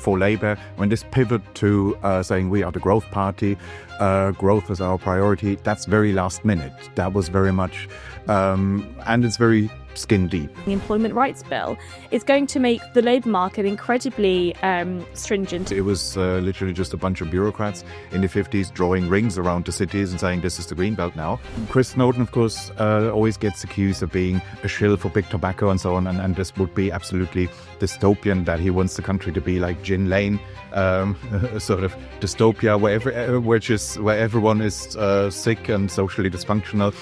for Labour, when this pivot to saying we are the growth party, growth is our priority, that's very last minute. That was very much, and it's very skin deep. The Employment Rights Bill is going to make the labour market incredibly stringent. It was literally just a bunch of bureaucrats in the 50s drawing rings around the cities and saying this is the greenbelt now. Chris Snowden, of course, always gets accused of being a shill for big tobacco and so on, and this would be absolutely dystopian, that he wants the country to be like Gin Lane, sort of dystopia where everyone is sick and socially dysfunctional.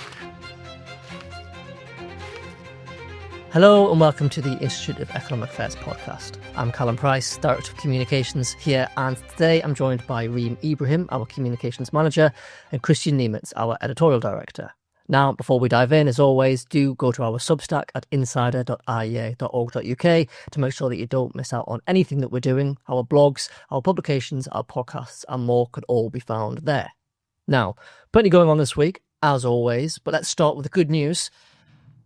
Hello and welcome to the Institute of Economic Affairs podcast. I'm Callum Price, Director of Communications here, and today I'm joined by Reem, Ibrahim, our Communications Manager, and Kristian, Niemietz, our Editorial Director. Now, before we dive in, as always, do go to our Substack at insider.iea.org.uk to make sure that you don't miss out on anything that we're doing. Our blogs, our publications, our podcasts and more could all be found there. Now, plenty going on this week, as always, but let's start with the good news.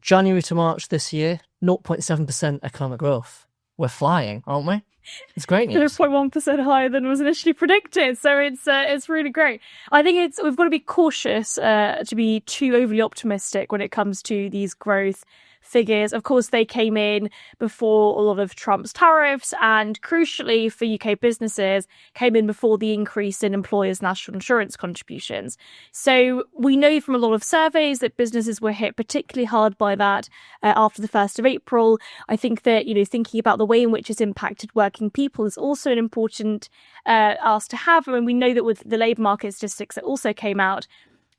January to March this year, 0.7% economic growth. We're flying, aren't we? It's great news. 0.1% higher than was initially predicted, so it's really great. I think we've got to be cautious to be too overly optimistic when it comes to these growth figures. Of course, they came in before a lot of Trump's tariffs, and crucially for UK businesses, came in before the increase in employers' national insurance contributions. So we know from a lot of surveys that businesses were hit particularly hard by that after the 1st of April. I think that, thinking about the way in which it's impacted working people is also an important ask to have. I mean, we know that with the labour market statistics that also came out,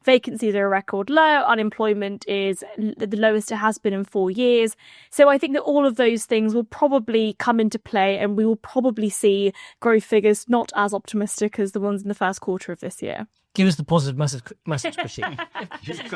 vacancies are a record low, unemployment is the lowest it has been in 4 years. So I think that all of those things will probably come into play, and we will probably see growth figures not as optimistic as the ones in the first quarter of this year. Give us the positive message, Kristian.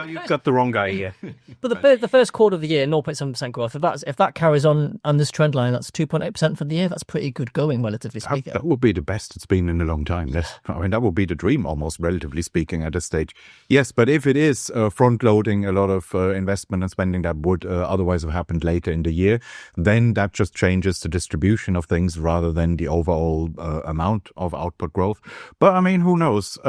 You've got the wrong guy here. But the first quarter of the year, 0.7% growth. If that carries on this trend line, that's 2.8% for the year. That's pretty good going, relatively speaking. That would be the best it's been in a long time. I mean, that would be the dream, almost, relatively speaking, at this stage. Yes, but if it is front-loading a lot of investment and spending that would otherwise have happened later in the year, then that just changes the distribution of things rather than the overall amount of output growth. But, I mean, who knows?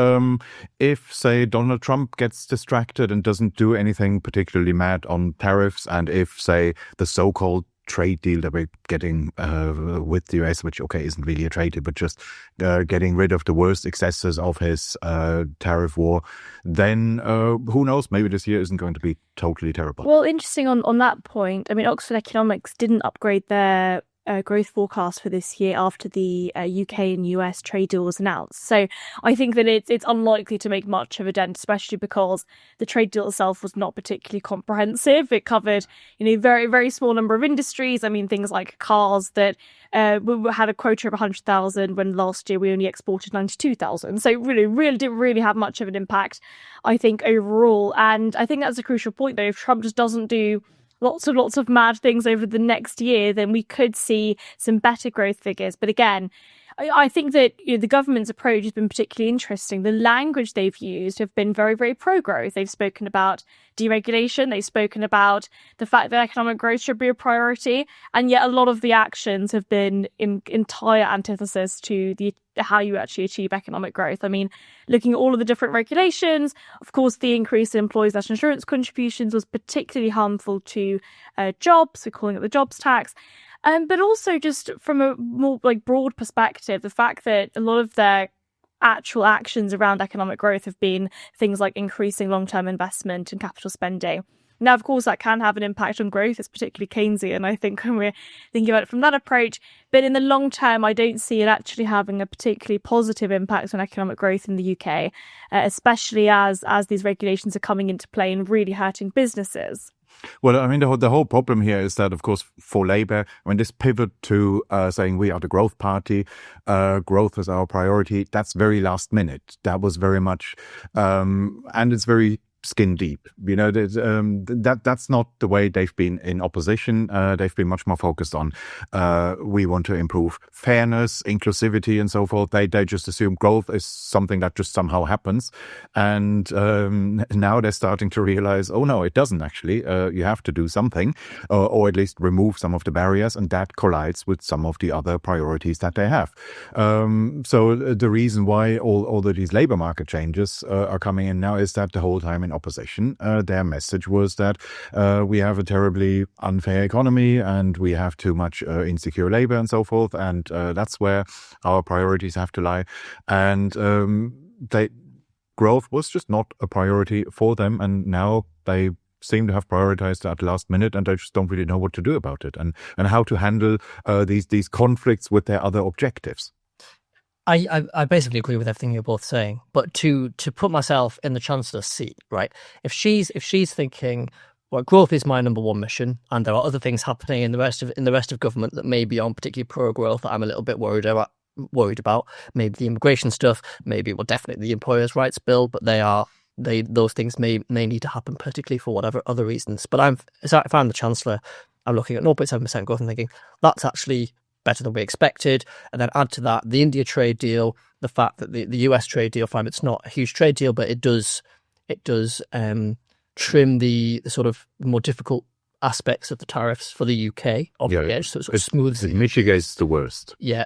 If, say, Donald Trump gets distracted and doesn't do anything particularly mad on tariffs, and if, say, the so-called trade deal that we're getting with the US, which, okay, isn't really a trade deal, but just getting rid of the worst excesses of his tariff war, then who knows, maybe this year isn't going to be totally terrible. Well, interesting on that point. I mean, Oxford Economics didn't upgrade their growth forecast for this year after the UK and US trade deal was announced. So I think that it's unlikely to make much of a dent, especially because the trade deal itself was not particularly comprehensive. It covered, very, very small number of industries. I mean, things like cars that we had a quota of 100,000 when last year we only exported 92,000. So really didn't really have much of an impact, I think, overall. And I think that's a crucial point, though. If Trump just doesn't do lots of mad things over the next year, then we could see some better growth figures. But again, I think that the government's approach has been particularly interesting. The language they've used have been very, very pro-growth. They've spoken about deregulation. They've spoken about the fact that economic growth should be a priority. And yet a lot of the actions have been in entire antithesis to how you actually achieve economic growth. I mean, looking at all of the different regulations, of course, the increase in employees' national insurance contributions was particularly harmful to jobs. We're calling it the jobs tax. But also just from a more broad perspective, the fact that a lot of their actual actions around economic growth have been things like increasing long-term investment and capital spending. Now, of course, that can have an impact on growth. It's particularly Keynesian, I think, when we're thinking about it from that approach. But in the long term, I don't see it actually having a particularly positive impact on economic growth in the UK, especially as these regulations are coming into play and really hurting businesses. Well, I mean, the whole problem here is that, of course, for Labour, when this pivot to saying we are the growth party, growth is our priority, that's very last minute. That was very much, and it's very skin deep. That's not the way they've been in opposition. They've been much more focused on we want to improve fairness, inclusivity, and so forth. They just assume growth is something that just somehow happens, and now they're starting to realize, oh no, it doesn't actually. You have to do something, or at least remove some of the barriers, and that collides with some of the other priorities that they have. So the reason why all of these labor market changes are coming in now is that the whole time in opposition, their message was that we have a terribly unfair economy and we have too much insecure labor and so forth, and that's where our priorities have to lie. And growth was just not a priority for them, and now they seem to have prioritized at the last minute, and they just don't really know what to do about it and how to handle these conflicts with their other objectives. I basically agree with everything you're both saying, but to put myself in the Chancellor's seat, right? If she's thinking, well, growth is my number one mission, and there are other things happening in the rest of government that may be on particularly pro-growth that I'm a little bit worried about. Maybe the immigration stuff, maybe definitely the employers' rights bill, but those things may need to happen, particularly for whatever other reasons. But if I'm the Chancellor, I'm looking at 0.7% growth and thinking that's actually better than we expected. And then add to that the India trade deal, the fact that the US trade deal, fine, it's not a huge trade deal, but it does trim the sort of more difficult aspects of the tariffs for the UK off the edge, so it sort of smooths it. Mitigates the worst. Yeah.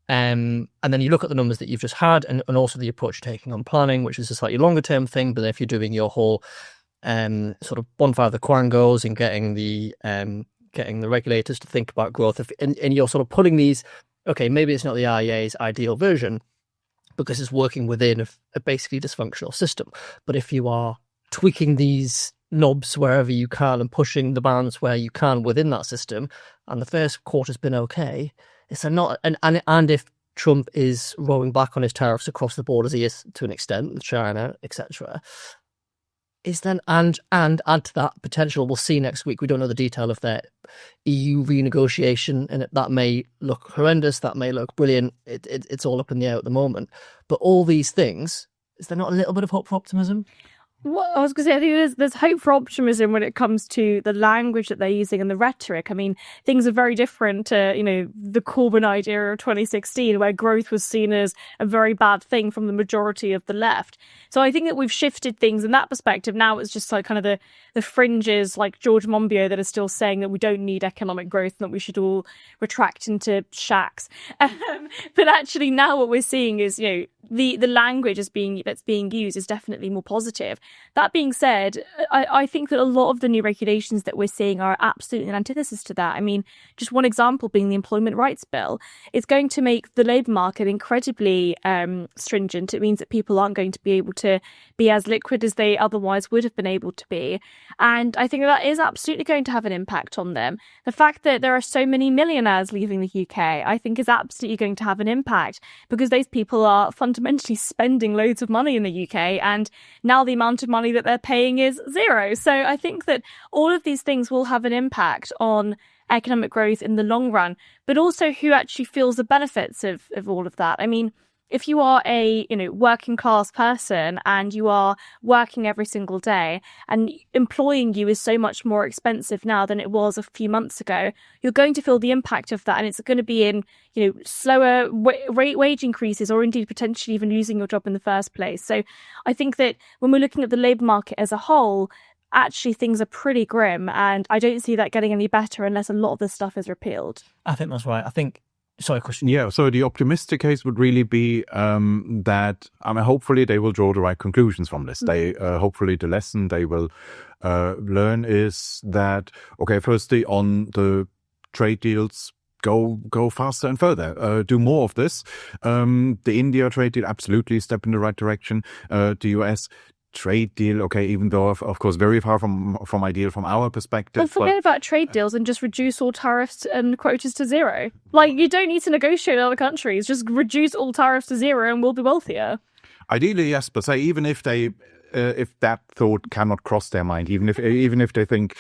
And then you look at the numbers that you've just had, and also the approach you're taking on planning, which is a slightly longer term thing. But if you're doing your whole sort of bonfire of the quangos and getting the regulators to think about growth, and you're sort of putting these, okay, maybe it's not the IEA's ideal version because it's working within a basically dysfunctional system. But if you are tweaking these knobs wherever you can and pushing the bands where you can within that system, and the first quarter's been okay, it's not, and if Trump is rolling back on his tariffs across the board as he is to an extent with China, etc., is then and add to that potential. We'll see next week. We don't know the detail of their EU renegotiation, and that may look horrendous. That may look brilliant. It's all up in the air at the moment. But all these things, is there not a little bit of hope for optimism? Well, I was going to say, I think there's hope for optimism when it comes to the language that they're using and the rhetoric. I mean, things are very different to, the Corbyn idea of 2016, where growth was seen as a very bad thing from the majority of the left. So I think that we've shifted things in that perspective. Now it's just like kind of the fringes, like George Monbiot, that are still saying that we don't need economic growth and that we should all retract into shacks. But actually now what we're seeing is, the language that's being used is definitely more positive. That being said, I think that a lot of the new regulations that we're seeing are absolutely an antithesis to that. I mean, just one example being the Employment Rights Bill. It's going to make the labour market incredibly stringent. It means that people aren't going to be able to be as liquid as they otherwise would have been able to be. And I think that is absolutely going to have an impact on them. The fact that there are so many millionaires leaving the UK, I think is absolutely going to have an impact, because those people are fundamentally spending loads of money in the UK, and now the amount of money that they're paying is zero. So I think that all of these things will have an impact on economic growth in the long run, but also who actually feels the benefits of all of that. I mean, if you are a working class person and you are working every single day, and employing you is so much more expensive now than it was a few months ago, you're going to feel the impact of that, and it's going to be in slower wage increases, or indeed potentially even losing your job in the first place. So I think that when we're looking at the labour market as a whole, actually things are pretty grim, and I don't see that getting any better unless a lot of this stuff is repealed. I think that's right. Sorry, Kristian. Yeah, so the optimistic case would really be that, hopefully they will draw the right conclusions from this. They hopefully the lesson they will learn is that, okay, firstly, on the trade deals, go faster and further. Do more of this. The India trade deal, absolutely a step in the right direction. The US trade deal, okay, even though of course very far from ideal from our perspective. Well, forget about trade deals and just reduce all tariffs and quotas to zero. Like, you don't need to negotiate with other countries. Just reduce all tariffs to zero and we'll be wealthier. Ideally, yes, but say even if they if that thought cannot cross their mind, even if they think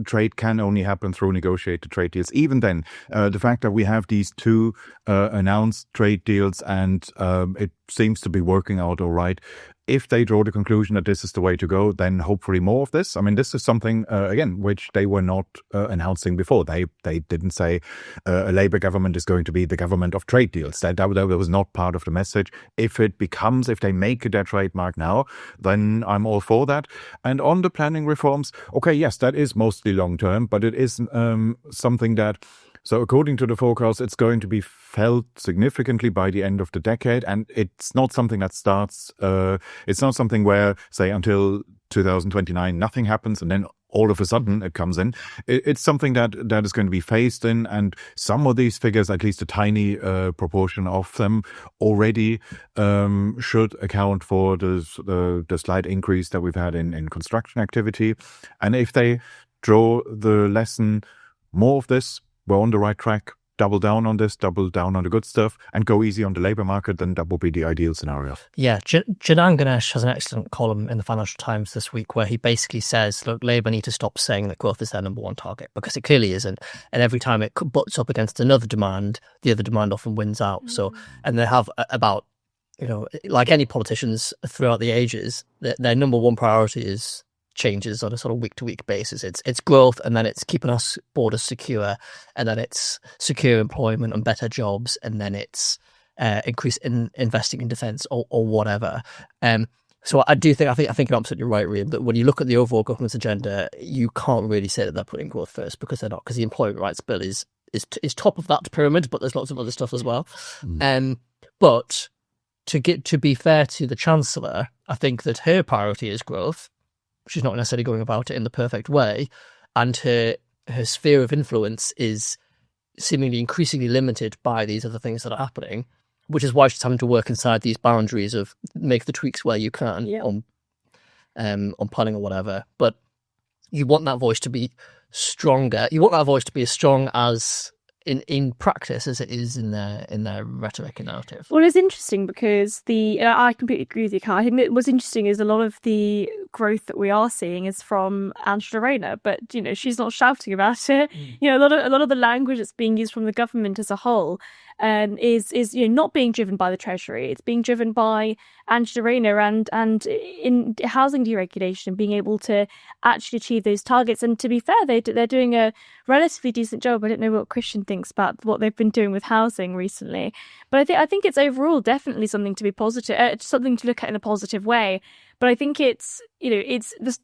trade can only happen through negotiated trade deals, even then, the fact that we have these two announced trade deals and it seems to be working out all right, if they draw the conclusion that this is the way to go, then hopefully more of this. I mean, this is something, again, which they were not announcing before. They didn't say a Labour government is going to be the government of trade deals. That was not part of the message. If they make it their trademark now, then I'm all for that. And on the planning reforms, okay, yes, that is mostly long term, but it is something that, so according to the forecast, it's going to be felt significantly by the end of the decade. And it's not something that starts, it's not something where, say, until 2029, nothing happens and then all of a sudden it comes in. It's something that is going to be phased in. And some of these figures, at least a tiny proportion of them, already should account for the slight increase that we've had in construction activity. And if they draw the lesson, more of this, we're on the right track, double down on this, double down on the good stuff, and go easy on the labour market, then that would be the ideal scenario. Yeah, Janan Ganesh has an excellent column in the Financial Times this week where he basically says, look, Labour need to stop saying that growth is their number one target, because it clearly isn't. And every time it butts up against another demand, the other demand often wins out. So, and they have about, like any politicians throughout the ages, their number one priority is changes on a sort of week-to-week basis. It's growth, and then it's keeping our borders secure, and then it's secure employment and better jobs, and then it's investing in defence or whatever. So I think you're absolutely right, Reem, that when you look at the overall government's agenda, you can't really say that they're putting growth first, because they're not, because the Employment Rights Bill is top of that pyramid, but there's lots of other stuff as well. But to be fair to the Chancellor, I think that her priority is growth. She's not necessarily going about it in the perfect way, and her sphere of influence is seemingly increasingly limited by these other things that are happening, which is why she's having to work inside these boundaries of make the tweaks where you can on planning or whatever. But you want that voice to be stronger. You want that voice to be as strong as in practice as it is in their rhetoric and narrative. Well, it's interesting because I completely agree with you, Carl. I think that what's interesting is a lot of the growth that we are seeing is from Angela Rayner, but she's not shouting about it. A lot of the language that's being used from the government as a whole is not being driven by the Treasury. It's being driven by Angela Rayner and in housing deregulation, being able to actually achieve those targets. And to be fair, they're doing a relatively decent job. I don't know what Kristian thinks about what they've been doing with housing recently, but I think it's overall definitely something to be positive, something to look at in a positive way. But I think it's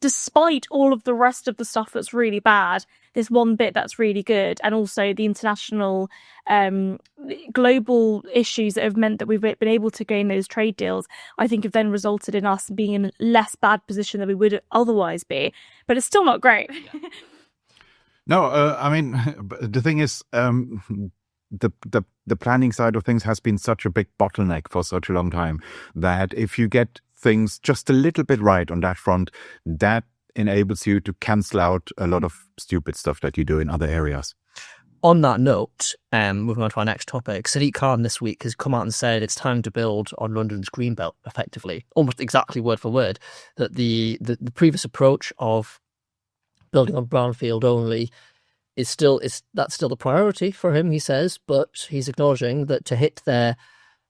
despite all of the rest of the stuff that's really bad, there's one bit that's really good, and also the international global issues that have meant that we've been able to gain those trade deals, I think have then resulted in us being in a less bad position than we would otherwise be. But it's still not great. No, I mean, the thing is, the planning side of things has been such a big bottleneck for such a long time that if you get things just a little bit right on that front, that enables you to cancel out a lot of stupid stuff that you do in other areas. On that note, moving on to our next topic, Sadiq Khan this week has come out and said it's time to build on London's greenbelt, effectively, almost exactly word for word, that the previous approach of building on brownfield only that's still the priority for him, he says, but he's acknowledging that to hit the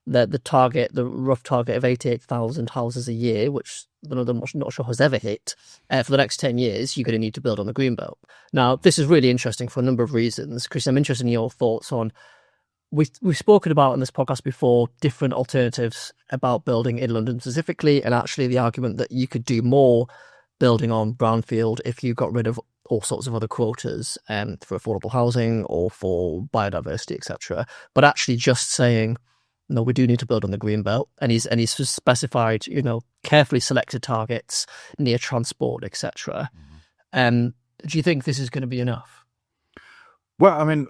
rough target of 88,000 houses a year, which none of them not sure has ever hit, for the next 10 years, you're going to need to build on the greenbelt. Now, this is really interesting for a number of reasons. Kristian, I'm interested in your thoughts on, we've spoken about in this podcast before, different alternatives about building in London specifically, and actually the argument that you could do more building on brownfield if you got rid of all sorts of other quotas for affordable housing or for biodiversity, etc. But actually just saying, no, we do need to build on the greenbelt, and he's specified, carefully selected targets near transport, etc. Do you think this is going to be enough? Well, I mean,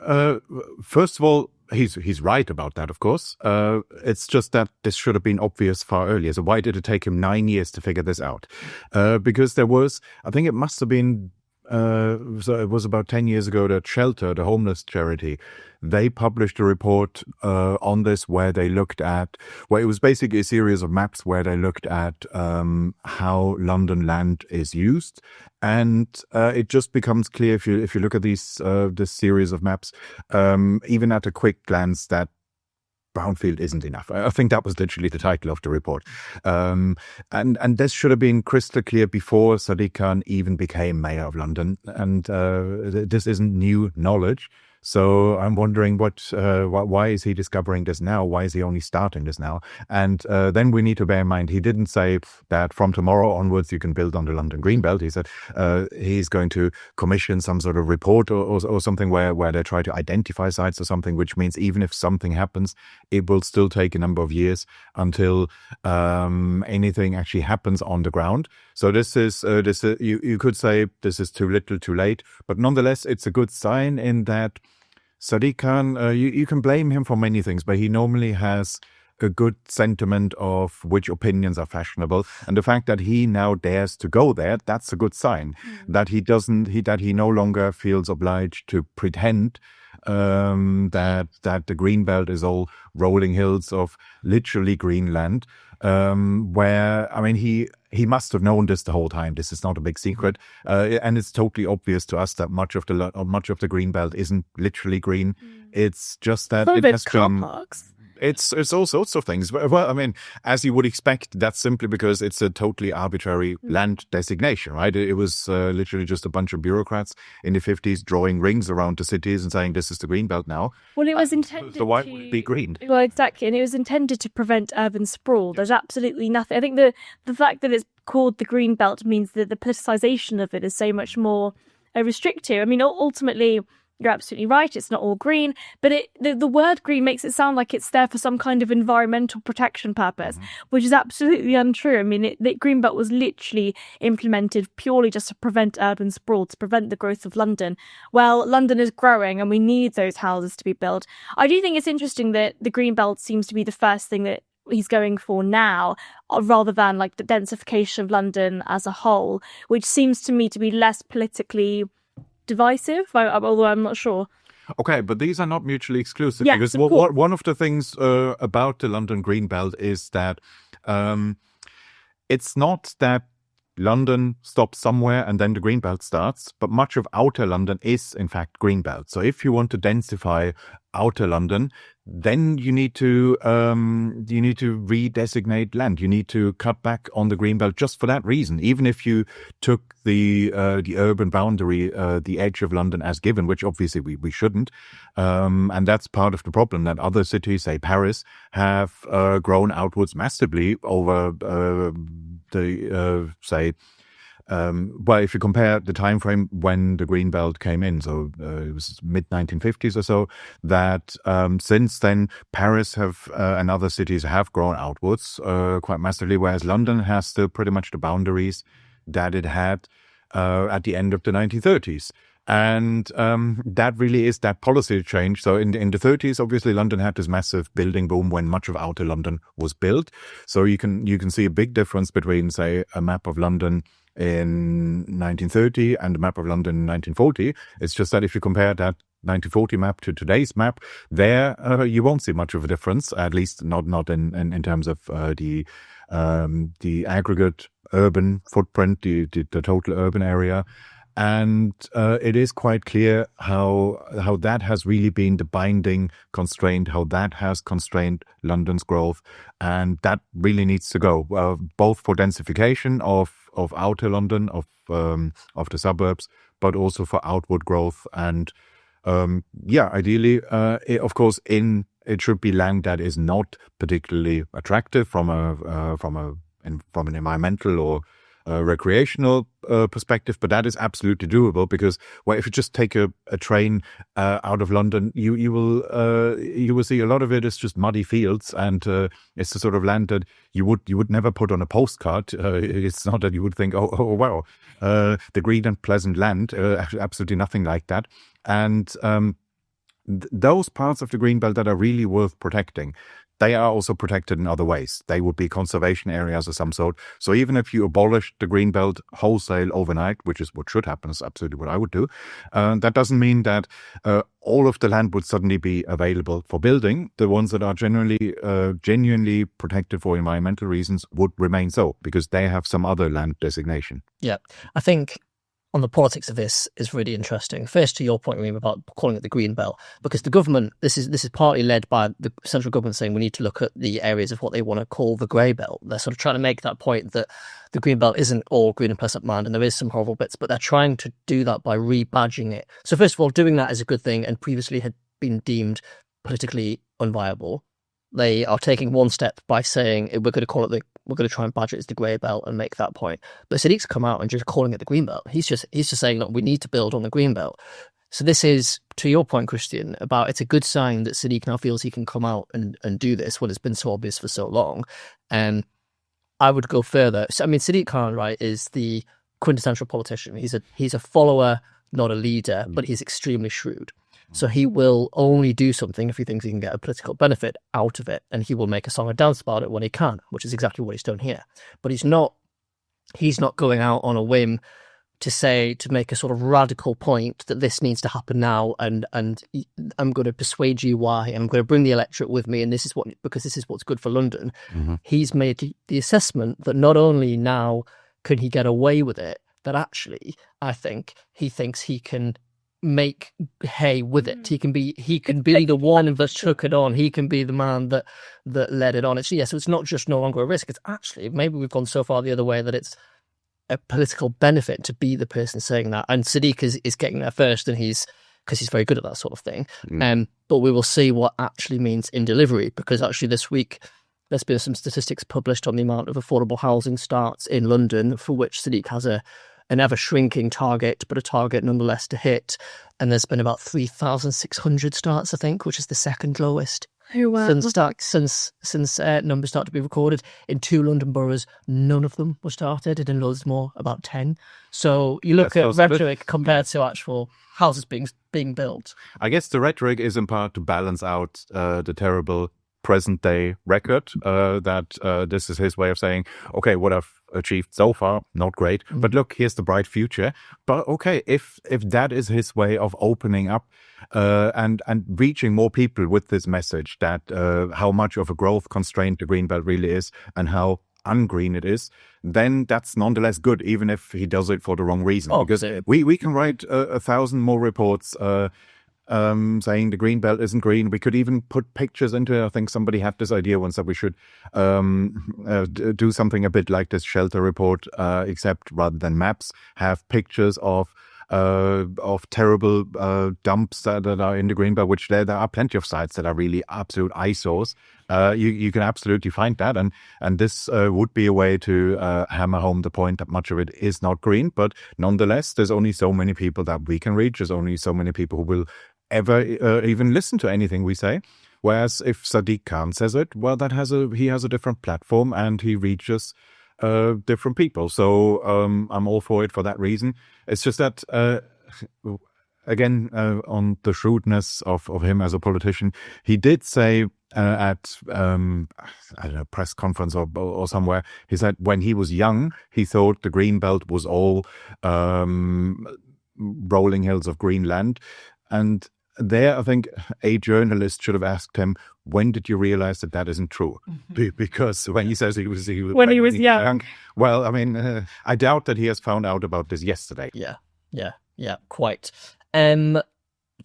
first of all, he's right about that, of course. It's just that this should have been obvious far earlier. So why did it take him 9 years to figure this out? Because I think it must have been, so it was about 10 years ago that Shelter, the homeless charity, they published a report on this where it was basically a series of maps where they looked at how London land is used. And it just becomes clear if you look at this series of maps, even at a quick glance, that Brownfield Isn't Enough. I think that was literally the title of the report. And this should have been crystal clear before Sadiq Khan even became mayor of London. And this isn't new knowledge. So I'm wondering why is he discovering this now? Why is he only starting this now? And then we need to bear in mind, he didn't say that from tomorrow onwards you can build on the London greenbelt. He said he's going to commission some sort of report or something where they try to identify sites or something, which means even if something happens, it will still take a number of years until anything actually happens on the ground. So this is you could say this is too little, too late, but nonetheless, it's a good sign in that Sadiq Khan, you can blame him for many things, but he normally has a good sentiment of which opinions are fashionable, and the fact that he now dares to go there, that's a good sign. That he no longer feels obliged to pretend that the greenbelt is all rolling hills of literally green land. Where, I mean, he must have known this the whole time. This is not a big secret, and it's totally obvious to us that much of the greenbelt isn't literally green. It's just that it has car been. parks. It's all sorts of things. Well, I mean, as you would expect, that's simply because it's a totally arbitrary land designation, right? It was literally just a bunch of bureaucrats in the 50s drawing rings around the cities and saying, this is the greenbelt now. Well, it was intended So why would it be green? Well, exactly. And it was intended to prevent urban sprawl. There's absolutely nothing. I think the fact that it's called the greenbelt means that the politicization of it is so much more restrictive. I mean, ultimately, you're absolutely right. It's not all green, but the word green makes it sound like it's there for some kind of environmental protection purpose, which is absolutely untrue. I mean, the greenbelt was literally implemented purely just to prevent urban sprawl, to prevent the growth of London. Well, London is growing and we need those houses to be built. I do think it's interesting that the greenbelt seems to be the first thing that he's going for now, rather than like the densification of London as a whole, which seems to me to be less politically divisive, although I'm not sure. Okay, but these are not mutually exclusive, Yes, because of course. one of the things about the London greenbelt is that it's not that London stops somewhere and then the greenbelt starts, but much of outer London is in fact greenbelt. So if you want to densify outer London, then you need to redesignate land. You need to cut back on the greenbelt just for that reason. Even if you took the urban boundary, the edge of London as given, which obviously we shouldn't, and that's part of the problem that other cities, say Paris, have grown outwards massively over well, if you compare the time frame when the greenbelt came in, so it was mid-1950s or so, that since then Paris and other cities have grown outwards quite massively, whereas London has still pretty much the boundaries that it had at the end of the 1930s. And that really is that policy change. So in the 30s, obviously, London had this massive building boom when much of outer London was built. So you can see a big difference between, say, a map of London in 1930 and a map of London in 1940. It's just that if you compare that 1940 map to today's map, there you won't see much of a difference, at least not in terms of the aggregate urban footprint, the total urban area. And it is quite clear how that has really been the binding constraint, how that has constrained London's growth, and that really needs to go, both for densification of outer London, of the suburbs, but also for outward growth. And ideally, of course, it should be land that is not particularly attractive from an environmental or recreational perspective, but that is absolutely doable because, well, if you just take a train out of London, you will see a lot of it is just muddy fields, and it's the sort of land that you would never put on a postcard. It's not that you would think, oh wow, the green and pleasant land. Absolutely nothing like that, and those parts of the greenbelt that are really worth protecting, they are also protected in other ways. They would be conservation areas of some sort. So even if you abolish the greenbelt wholesale overnight, which is what should happen, is absolutely what I would do, that doesn't mean that all of the land would suddenly be available for building. The ones that are genuinely protected for environmental reasons would remain so, because they have some other land designation. Yeah, I think on the politics of this is really interesting. First, to your point, Reem, about calling it the greenbelt, because the government, this is partly led by the central government saying we need to look at the areas of what they want to call the grey belt. They're sort of trying to make that point that the greenbelt isn't all green and pleasant land, and there is some horrible bits, but they're trying to do that by rebadging it. So first of all, doing that is a good thing, and previously had been deemed politically unviable. They are taking one step by saying we're going to try and badge it as the grey belt and make that point. But Sadiq's come out and just calling it the green belt. He's just saying, look, we need to build on the green belt. So this is, to your point, Kristian, about it's a good sign that Sadiq now feels he can come out and do this when it's been so obvious for so long. And I would go further. So, I mean, Sadiq Khan, right, is the quintessential politician. He's a follower, not a leader, but he's extremely shrewd. So he will only do something if he thinks he can get a political benefit out of it, and he will make a song and dance about it when he can, which is exactly what he's done here. But he's not going out on a whim to make a sort of radical point that this needs to happen now, and I'm going to persuade you why, and I'm going to bring the electorate with me, and because this is what's good for London. Mm-hmm. He's made the assessment that not only now can he get away with it, that actually I think he thinks he can make hay with it. He can be the one that took it on. He can be the man that led it on. So it's not just no longer a risk. It's actually, maybe we've gone so far the other way that it's a political benefit to be the person saying that. And Sadiq is getting there first, and because he's very good at that sort of thing. But we will see what actually means in delivery, because actually this week there's been some statistics published on the amount of affordable housing starts in London, for which Sadiq has an ever-shrinking target, but a target nonetheless to hit. And there's been about 3,600 starts, I think, which is the second lowest since numbers start to be recorded. In 2 London boroughs, none of them were started, and in loads more, about 10. So you look at rhetoric compared to actual houses being built. I guess the rhetoric is in part to balance out the terrible present-day record, that this is his way of saying, okay, what I've achieved so far, not great, but look, here's the bright future. But okay, if that is his way of opening up and reaching more people with this message that how much of a growth constraint the greenbelt really is and how ungreen it is, then that's nonetheless good, even if he does it for the wrong reason. Because we can write 1,000 more reports saying the green belt isn't green. We could even put pictures into it. I think somebody had this idea once that we should do something a bit like this shelter report, except rather than maps, have pictures of terrible dumps that are in the green belt, which there are plenty of sites that are really absolute eyesores. You can absolutely find that, and this would be a way to hammer home the point that much of it is not green. But nonetheless, there's only so many people that we can reach. There's only so many people who will ever even listen to anything we say. Whereas if Sadiq Khan says it, well, he has a different platform and he reaches different people. So I'm all for it for that reason. It's just that again, on the shrewdness of him as a politician, he did say at I don't know, press conference or somewhere, he said when he was young, he thought the green belt was all rolling hills of green land. And there, I think a journalist should have asked him, when did you realize that isn't true? Mm-hmm. Because when he says he was young. Well, I mean, I doubt that he has found out about this yesterday. Yeah, quite. To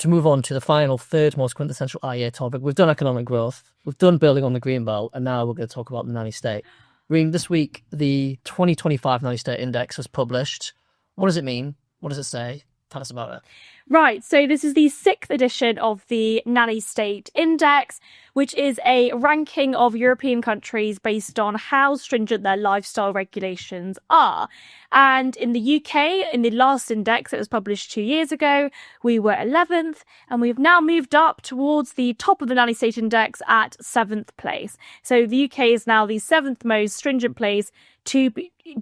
move on to the final, third most quintessential IEA topic, we've done economic growth, we've done building on the green belt, and now we're going to talk about the nanny state. Reem, this week, the 2025 nanny state index was published. What does it mean? What does it say? Tell us about it. Right, so this is the 6th edition of the Nanny State Index, which is a ranking of European countries based on how stringent their lifestyle regulations are. And in the UK, in the last index that was published 2 years ago, we were 11th, and we've now moved up towards the top of the Nanny State Index at 7th place. So the UK is now the 7th most stringent place to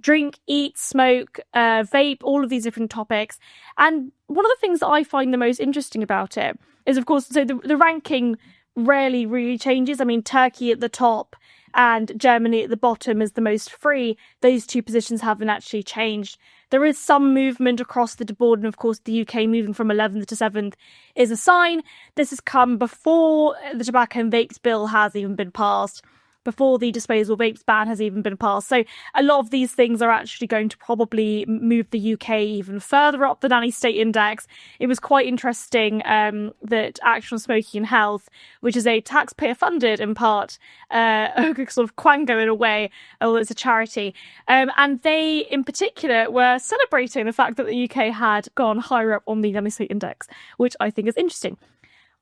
drink, eat, smoke, vape, all of these different topics. And one of the things that I find the most interesting about it is, of course, so the ranking rarely really changes. I mean, Turkey at the top and Germany at the bottom is the most free. Those two positions haven't actually changed. There is some movement across the board, and of course the UK moving from 11th to 7th is a sign. This has come before the tobacco and vapes bill has even been passed. before the disposable vapes ban has even been passed. So a lot of these things are actually going to probably move the UK even further up the Nanny State Index. It was quite interesting that Action on Smoking and Health, which is a taxpayer-funded, in part, sort of Quango in a way, although it's a charity, and they, in particular, were celebrating the fact that the UK had gone higher up on the Nanny State Index, which I think is interesting.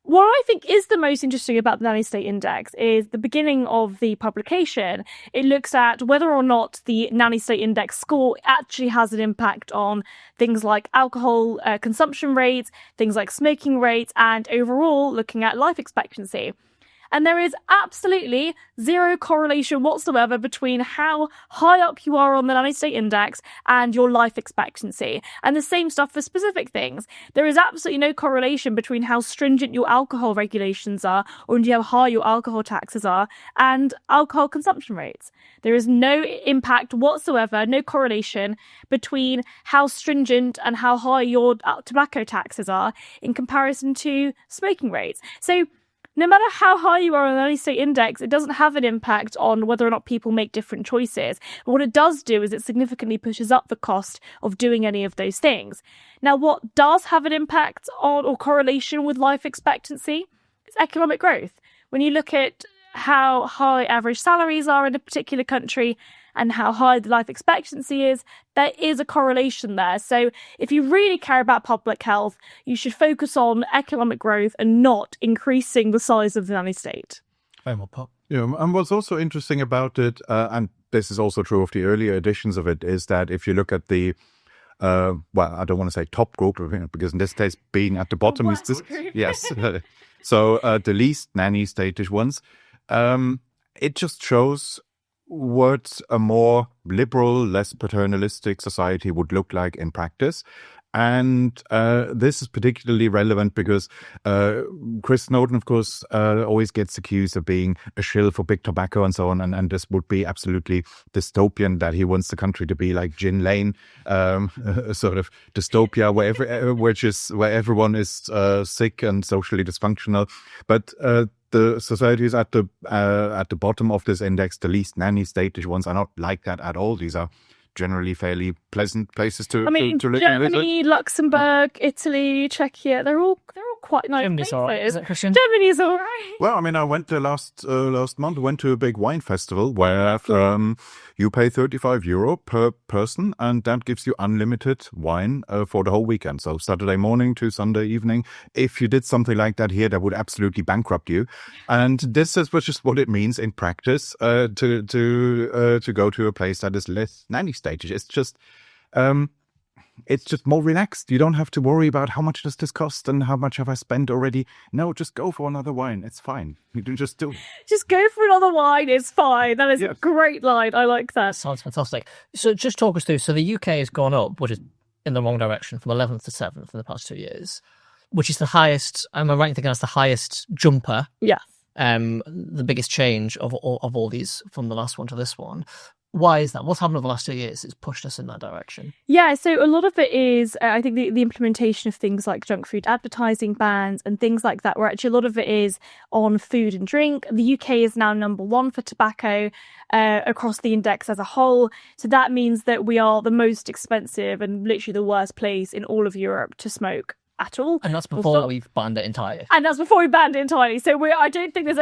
What I think is the most interesting about the Nanny State Index is the beginning of the publication. It looks at whether or not the Nanny State Index score actually has an impact on things like alcohol consumption rates, things like smoking rates, and overall looking at life expectancy. And there is absolutely zero correlation whatsoever between how high up you are on the Nanny State Index and your life expectancy. And the same stuff for specific things. There is absolutely no correlation between how stringent your alcohol regulations are, or indeed how high your alcohol taxes are, and alcohol consumption rates. There is no impact whatsoever, no correlation between how stringent and how high your tobacco taxes are in comparison to smoking rates. So no matter how high you are on the Nanny State Index, it doesn't have an impact on whether or not people make different choices. But what it does do is it significantly pushes up the cost of doing any of those things. Now, what does have an impact on or correlation with life expectancy is economic growth. When you look at how high average salaries are in a particular country and how high the life expectancy is, there is a correlation there. So if you really care about public health, you should focus on economic growth and not increasing the size of the nanny state. Very well put. Yeah, and what's also interesting about it, and this is also true of the earlier editions of it, is that if you look at the well, I don't want to say top group, because in this case, being at the bottom is this. Yes. So the least nanny state-ish ones, it just shows what a more liberal, less paternalistic society would look like in practice. And this is particularly relevant because Chris Snowden, of course, always gets accused of being a shill for big tobacco and so on. And this would be absolutely dystopian, that he wants the country to be like Gin Lane, sort of dystopia, where everyone is sick and socially dysfunctional. But the societies at the bottom of this index, the least nanny state-ish ones, are not like that at all. These are generally fairly pleasant places to live. Germany, Luxembourg, Italy, Czechia, they're all quite nice Germany's places. all right, is it, Kristian? Germany's all right. Well, I mean, I went there last month. I went to a big wine festival where you pay €35 per person, and that gives you unlimited wine for the whole weekend. So Saturday morning to Sunday evening. If you did something like that here, that would absolutely bankrupt you. And this is just what it means in practice to go to a place that is less nanny state. It's just more relaxed. You don't have to worry about how much does this cost and how much have I spent already. No, just go for another wine. It's fine. You can just do it. Just go for another wine. It's fine. That is a great line. I like that. Sounds fantastic. So just talk us through. So the UK has gone up, which is in the wrong direction, from 11th to 7th in the past 2 years, which is the highest. Am I right in thinking that's the highest jumper? Yeah. The biggest change of all these from the last one to this one. Why is that? What's happened over the last 2 years? It's pushed us in that direction. Yeah, so a lot of it is, I think, the implementation of things like junk food advertising bans and things like that, where actually a lot of it is on food and drink. The UK is now number one for tobacco across the index as a whole. So that means that we are the most expensive and literally the worst place in all of Europe to smoke at all. And that's before we've banned it entirely. And that's before we banned it entirely. So I don't think there's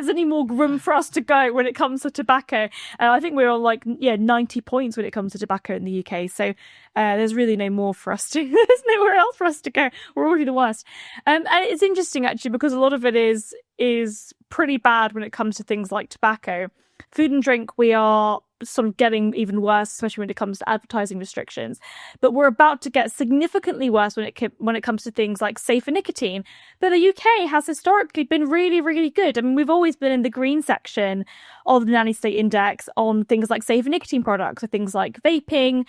any more room for us to go when it comes to tobacco. I think we're on 90 points when it comes to tobacco in the UK. So there's really no more for us to. There's nowhere else for us to go. We're already the worst. And it's interesting actually because a lot of it is pretty bad when it comes to things like tobacco. Food and drink, we are sort of getting even worse, especially when it comes to advertising restrictions. But we're about to get significantly worse when it comes to things like safer nicotine. But the UK has historically been really, really good. I mean, we've always been in the green section of the Nanny State Index on things like safer nicotine products, or things like vaping,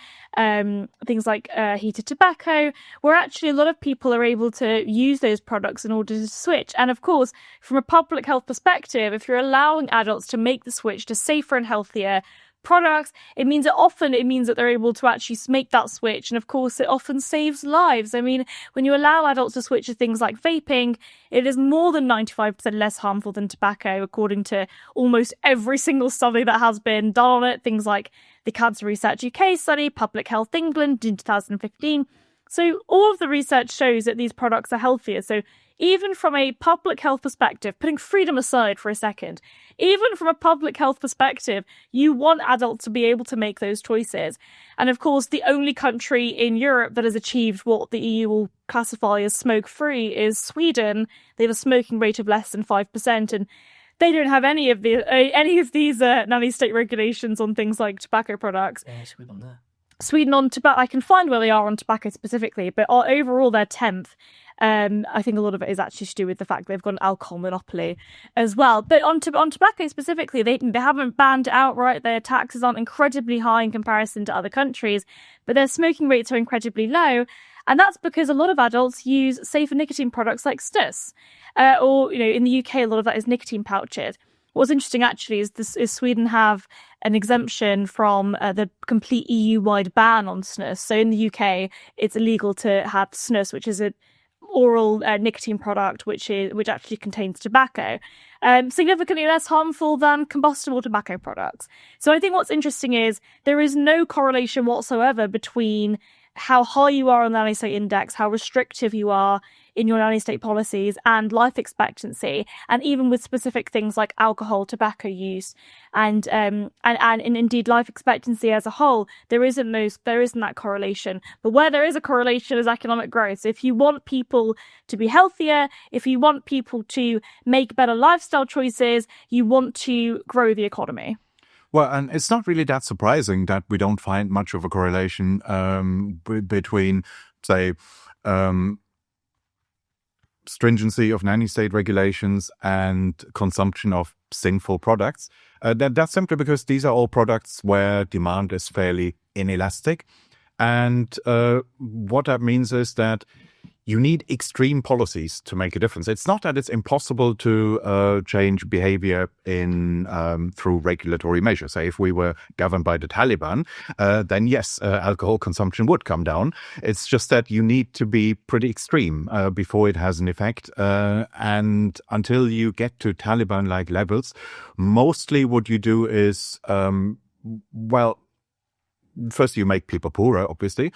things like heated tobacco, where actually a lot of people are able to use those products in order to switch. And of course, from a public health perspective, if you're allowing adults to make the switch to safer and healthier products, it means that they're able to actually make that switch. And of course, it often saves lives. I mean, when you allow adults to switch to things like vaping, it is more than 95% less harmful than tobacco, according to almost every single study that has been done on it. Things like the Cancer Research UK study, Public Health England in 2015. So all of the research shows that these products are healthier. So even from a public health perspective, putting freedom aside for a second, even from a public health perspective, you want adults to be able to make those choices. And of course, the only country in Europe that has achieved what the EU will classify as smoke-free is Sweden. They have a smoking rate of less than 5%, and they don't have any of these nanny state regulations on things like tobacco products. Yeah, Sweden on there. Sweden on tobacco, I can find where they are on tobacco specifically, but overall they're 10th. I think a lot of it is actually to do with the fact they've got an alcohol monopoly as well. But on tobacco specifically, they haven't banned it outright. Their taxes aren't incredibly high in comparison to other countries, but their smoking rates are incredibly low. And that's because a lot of adults use safer nicotine products like snus, or in the UK, a lot of that is nicotine pouches. What's interesting actually is Sweden have an exemption from the complete EU-wide ban on snus. So in the UK, it's illegal to have snus, which is an oral nicotine product which actually contains tobacco, significantly less harmful than combustible tobacco products. So I think what's interesting is there is no correlation whatsoever between how high you are on the nanny state index, how restrictive you are in your nanny state policies, and life expectancy, and even with specific things like alcohol, tobacco use, and indeed life expectancy as a whole. There isn't that correlation. But where there is a correlation is economic growth. So if you want people to be healthier, if you want people to make better lifestyle choices, you want to grow the economy. Well, and it's not really that surprising that we don't find much of a correlation between, say, stringency of nanny state regulations and consumption of sinful products. That's simply because these are all products where demand is fairly inelastic. And what that means is that you need extreme policies to make a difference. It's not that it's impossible to change behavior through regulatory measures. So if we were governed by the Taliban, then yes, alcohol consumption would come down. It's just that you need to be pretty extreme before it has an effect. And until you get to Taliban-like levels, mostly what you do is, first you make people poorer, obviously,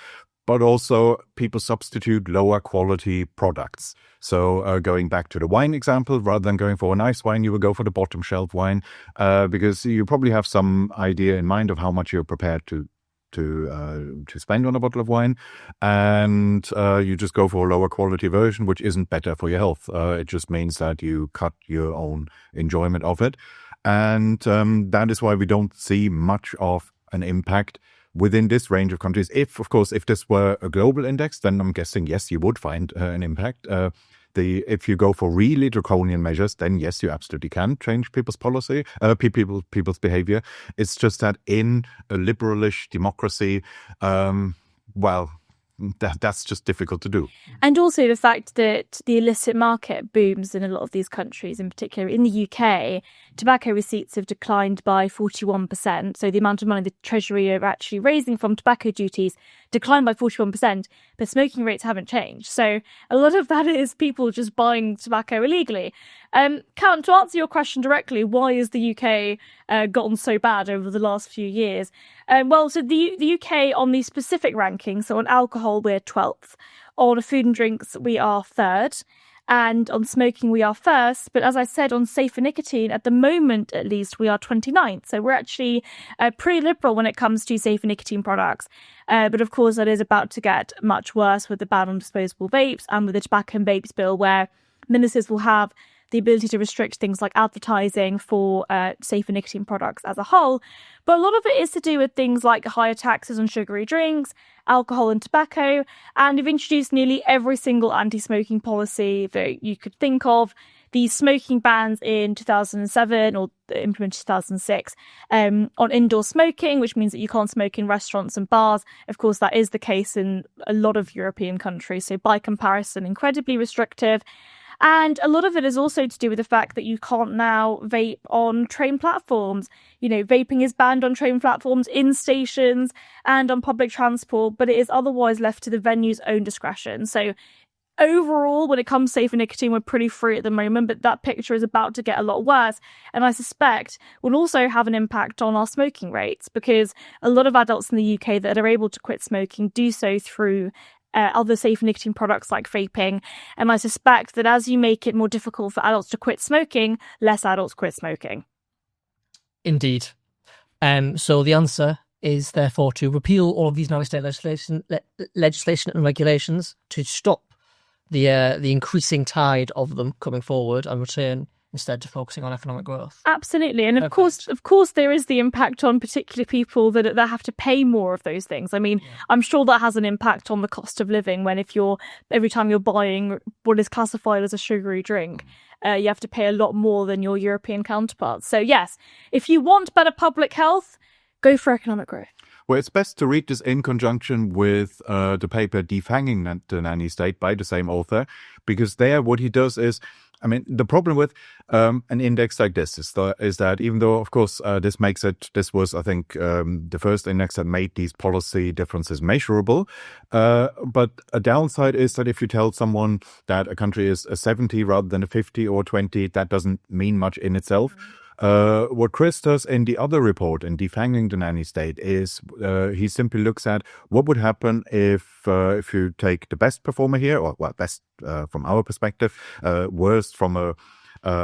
but also people substitute lower quality products. So going back to the wine example, rather than going for a nice wine, you will go for the bottom shelf wine, because you probably have some idea in mind of how much you're prepared to spend on a bottle of wine, and you just go for a lower quality version, which isn't better for your health. It just means that you cut your own enjoyment of it, and that is why we don't see much of an impact within this range of countries. If this were a global index, then I'm guessing, yes, you would find an impact. If you go for really draconian measures, then yes, you absolutely can change people's policy, people's behavior. It's just that in a liberalish democracy, that's just difficult to do. And also the fact that the illicit market booms in a lot of these countries, in particular in the UK, tobacco receipts have declined by 41%. So the amount of money the Treasury are actually raising from tobacco duties declined by 41%, but smoking rates haven't changed. So a lot of that is people just buying tobacco illegally. Callum, to answer your question directly, why is the UK gotten so bad over the last few years? So the UK on the specific ranking, so on alcohol, we're 12th. On food and drinks, we are 3rd. And on smoking, we are 1st. But as I said, on safer nicotine, at the moment, at least, we are 29th. So we're actually pretty liberal when it comes to safer nicotine products. But of course, that is about to get much worse with the ban on disposable vapes and with the tobacco and vapes bill, where ministers will have the ability to restrict things like advertising for safer nicotine products as a whole. But a lot of it is to do with things like higher taxes on sugary drinks, alcohol and tobacco, and have introduced nearly every single anti-smoking policy that you could think of. The smoking bans in 2007 or implemented 2006 on indoor smoking, which means that you can't smoke in restaurants and bars. Of course, that is the case in a lot of European countries. So by comparison, incredibly restrictive. And a lot of it is also to do with the fact that you can't now vape on train platforms. Vaping is banned on train platforms, in stations, and on public transport, but it is otherwise left to the venue's own discretion. So overall, when it comes to safer nicotine, we're pretty free at the moment, but that picture is about to get a lot worse. And I suspect will also have an impact on our smoking rates, because a lot of adults in the UK that are able to quit smoking do so through other safer nicotine products like vaping. And I suspect that as you make it more difficult for adults to quit smoking, less adults quit smoking. Indeed. So the answer is therefore to repeal all of these now state legislation and regulations to stop the increasing tide of them coming forward and return instead to focusing on economic growth. Absolutely. And of course, there is the impact on particular people that have to pay more of those things. I mean, I'm sure that has an impact on the cost of living when every time you're buying what is classified as a sugary drink, you have to pay a lot more than your European counterparts. So yes, if you want better public health, go for economic growth. Well, it's best to read this in conjunction with the paper Defanging the Nanny State by the same author, because there what he does is, the problem with an index like this is that even though, of course, this was, I think, the first index that made these policy differences measurable. But a downside is that if you tell someone that a country is a 70 rather than a 50 or 20, that doesn't mean much in itself. What Chris does in the other report, in Defanging the Nanny State, is he simply looks at what would happen if you take the best performer here, or best from our perspective, worst from a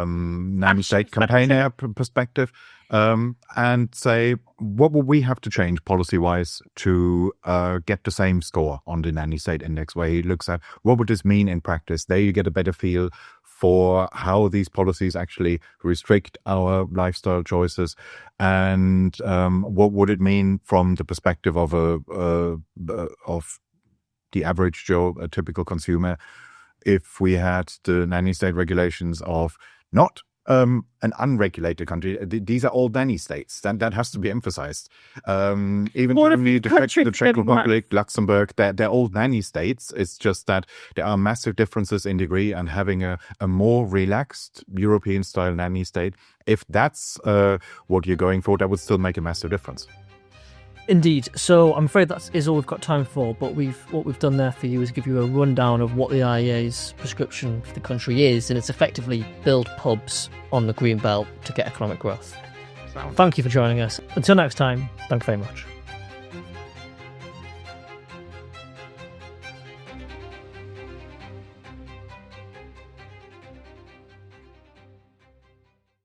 nanny state campaigner perspective, and say, what would we have to change policy-wise to get the same score on the Nanny State Index, where he looks at what would this mean in practice. There you get a better feel for how these policies actually restrict our lifestyle choices, and what would it mean from the perspective of of the average Joe, a typical consumer, if we had the nanny state regulations of not an unregulated country. These are all nanny states. That has to be emphasized. Even Germany, the Czech Republic, Luxembourg, they're all nanny states. It's just that there are massive differences in degree, and having a more relaxed European-style nanny state, if that's what you're going for, that would still make a massive difference. Indeed. So I'm afraid that is all we've got time for, but what we've done there for you is give you a rundown of what the IEA's prescription for the country is, and it's effectively build pubs on the greenbelt to get economic growth. Thank you for joining us. Until next time, thank you very much.